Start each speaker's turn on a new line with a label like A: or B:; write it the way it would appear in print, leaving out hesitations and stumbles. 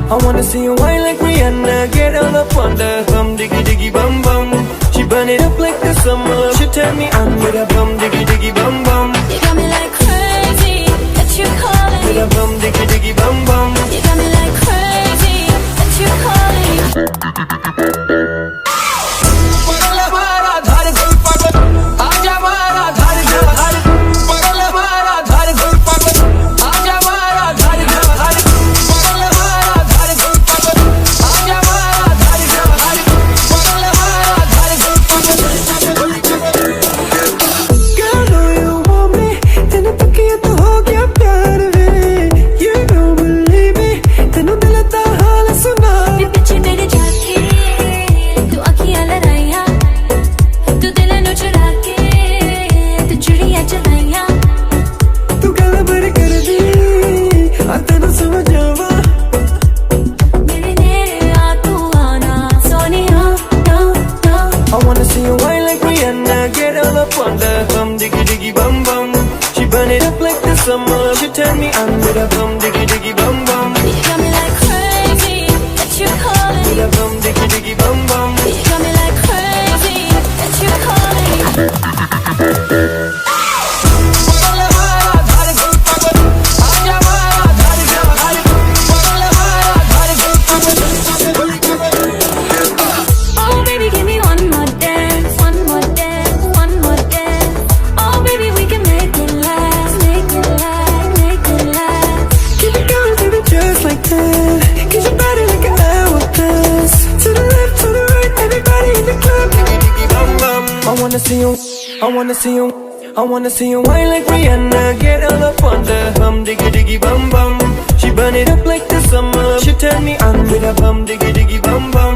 A: I wanna see you whine like Rihanna, get all up on the hum, diggy diggy bum bum. She burn it up like the summer. She turn me on with a bum, diggy diggy bum bum.
B: You got me like crazy, that you calling.
A: With a bum, diggy diggy bum bum.
B: You got me like crazy, that you calling.
A: I wanna see you whine like Rihanna, get all up on the hum, diggy diggy bum bum. She burn it up like the summer. She turn me on with a bum, diggy diggy bum bum.
B: You got me like crazy, that you calling.
A: With a bum, diggy diggy bum bum.
B: You got me like crazy, that you calling.
A: I wanna see you, I wanna see you, I wanna see you whine like Rihanna, get all up on the hum, diggy diggy bum bum. She burn it up like the summer. She turn me on with a bum, diggy diggy bum bum.